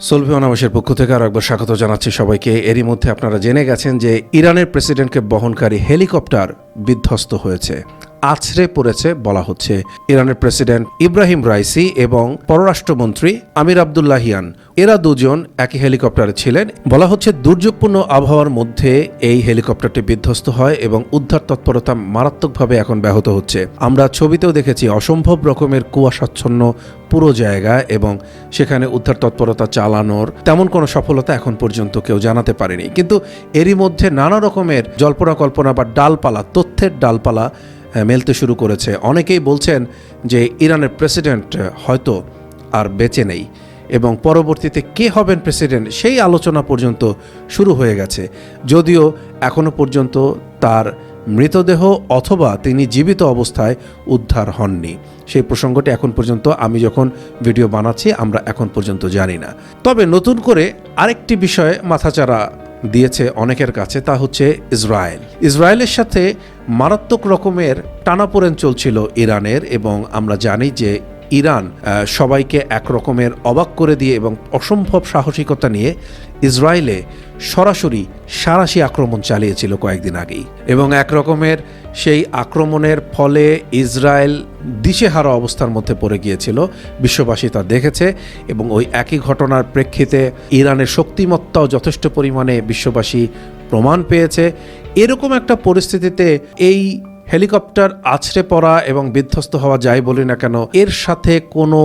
সলভি অনাবাসের পক্ষ থেকে আরো একবার স্বাগত জানাচ্ছি সবাইকে। এরই মধ্যে আপনারা জেনে গেছেন যে ইরানের প্রেসিডেন্টকে বহনকারী হেলিকপ্টার বিধ্বস্ত হয়েছে, আছড়ে পড়েছে বলা হচ্ছে। ইরানের প্রেসিডেন্ট ইব্রাহিম রাইসি এবং পররাষ্ট্রমন্ত্রী আমির আবদুল্লাহিয়ান এরা দুজন একই হেলিকপ্টারে ছিলেন। বলা হচ্ছে দুর্যোগপূর্ণ আবহাওয়ার মধ্যে এই হেলিকপ্টারটি বিধ্বস্ত হয় এবং উদ্ধার তৎপরতা মারাত্মকভাবে এখন ব্যাহত হচ্ছে। আমরা ছবিতেও দেখেছি অসম্ভব রকমের কুয়াশাচ্ছন্ন পুরো জায়গা এবং সেখানে উদ্ধার তৎপরতা চালানোর তেমন কোনো সফলতা এখন পর্যন্ত কেউ জানাতে পারেনি। কিন্তু এরই মধ্যে নানা রকমের জল্পনা কল্পনা বা ডালপালা, তথ্যের ডালপালা মেলতে শুরু করেছে। অনেকেই বলছেন যে ইরানের প্রেসিডেন্ট হয়তো আর বেঁচে নেই এবং পরবর্তীতে কে হবেন প্রেসিডেন্ট সেই আলোচনা পর্যন্ত শুরু হয়ে গেছে, যদিও এখনো পর্যন্ত তার মৃতদেহ অথবা তিনি জীবিত অবস্থায় উদ্ধার হননি। সেই প্রসঙ্গটি এখন পর্যন্ত আমি যখন ভিডিও বানাচ্ছি আমরা এখন পর্যন্ত জানি না। তবে নতুন করে আরেকটি বিষয়ে মাথাচাড়া দিয়েছে অনেকের কাছে, তা হচ্ছে ইসরায়েলের সাথে মারাত্মক রকমের টানাপোড়েন চলছিল ইরানের, এবং আমরা জানি যে ইরান সবাইকে এক রকমের অবাক করে দিয়ে এবং অসম্ভব সাহসিকতা নিয়ে ইসরায়েলে সরাসরি সাঁড়াশি আক্রমণ চালিয়েছিল কয়েকদিন আগেই, এবং এক রকমের সেই আক্রমণের ফলে ইসরায়েল দিশেহারা অবস্থার মধ্যে পড়ে গিয়েছিল। বিশ্ববাসী তা দেখেছে এবং ওই একই ঘটনার প্রেক্ষিতে ইরানের শক্তিমত্তাও যথেষ্ট পরিমাণে বিশ্ববাসী প্রমাণ পেয়েছে। এরকম একটা পরিস্থিতিতে এই হেলিকপ্টার আছড়ে পড়া এবং বিধ্বস্ত হওয়া যাই বলি না কেন, এর সাথে কোনো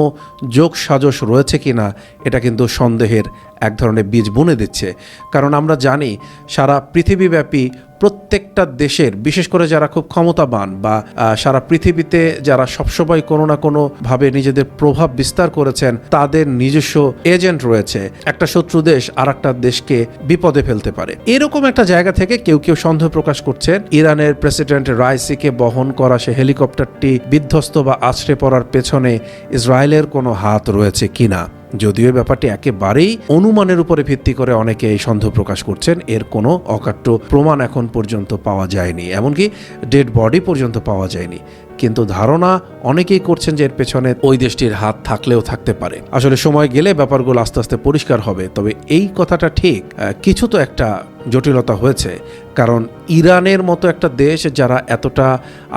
যোগ সাজশ রয়েছে কিনা এটা কিন্তু সন্দেহের এক ধরনের বীজ বুনে দিচ্ছে। কারণ আমরা জানি সারা পৃথিবীব্যাপী প্রত্যেকটা দেশের, বিশেষ করে যারা খুব ক্ষমতাবান বা সারা পৃথিবীতে যারা সবসময় কোনো না কোনো ভাবে নিজেদের প্রভাব বিস্তার করেছেন, তাদের নিজস্ব এজেন্ট রয়েছে। একটা শত্রু দেশ আর একটা দেশকে বিপদে ফেলতে পারে। এরকম একটা জায়গা থেকে কেউ কেউ সন্দেহ প্রকাশ করছেন ইরানের প্রেসিডেন্ট রাইসিকে বহন করা সে হেলিকপ্টারটি বিধ্বস্ত বা আছড়ে পড়ার পেছনে ইসরায়েলের কোনো হাত রয়েছে কিনা। যদিও ব্যাপারটি একেবারেই অনুমানের উপরে ভিত্তি করে অনেকে এই সন্দেহ প্রকাশ করছেন, এর কোনো অকাট্য প্রমাণ এখন পর্যন্ত পাওয়া যায়নি, এমনকি ডেড বডি পর্যন্ত পাওয়া যায়নি। কিন্তু ধারণা অনেকেই করছেন যে এর পেছনে ওই দেশটির হাত থাকলেও থাকতে পারে। আসলে সময় গেলে ব্যাপারগুলো আস্তে আস্তে পরিষ্কার হবে। তবে এই কথাটা ঠিক, কিছু তো একটা জটিলতা হয়েছে। কারণ ইরানের মতো একটা দেশ যারা এতটা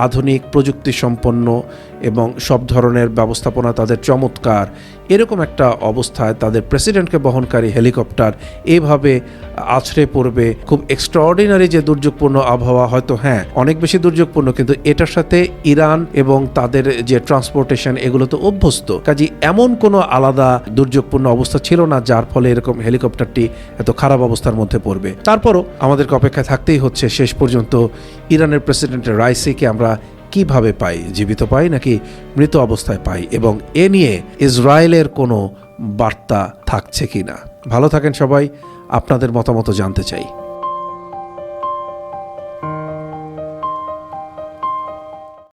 আধুনিক প্রযুক্তি সম্পন্ন এবং সব ধরনের ব্যবস্থাপনা তাদের চমৎকার, এরকম একটা অবস্থায় তাদের প্রেসিডেন্টকে বহনকারী হেলিকপ্টার এইভাবে আছড়ে পড়বে, খুব এক্সট্রাঅর্ডিনারি যে দুর্যোগপূর্ণ আবহাওয়া, হয়তো হ্যাঁ অনেক বেশি দুর্যোগপূর্ণ, কিন্তু এটার সাথে ইরান এবং তাদের যে ট্রান্সপোর্টেশন এগুলো তো অভ্যস্ত। কাজে এমন কোনো আলাদা দুর্যোগপূর্ণ অবস্থা ছিল না যার ফলে এরকম হেলিকপ্টারটি এত খারাপ অবস্থার মধ্যে পড়বে। তারপরও আমাদেরকে অপেক্ষায় থাকতেই হচ্ছে শেষ পর্যন্ত ইরানের প্রেসিডেন্ট রাইসিকে আমরা কিভাবে পাই, জীবিত পাই নাকি মৃত অবস্থায় পাই, এবং এ নিয়ে ইসরায়েলের কোনো বার্তা থাকছে কিনা। ভালো থাকেন সবাই, আপনাদের মতামত জানতে চাই।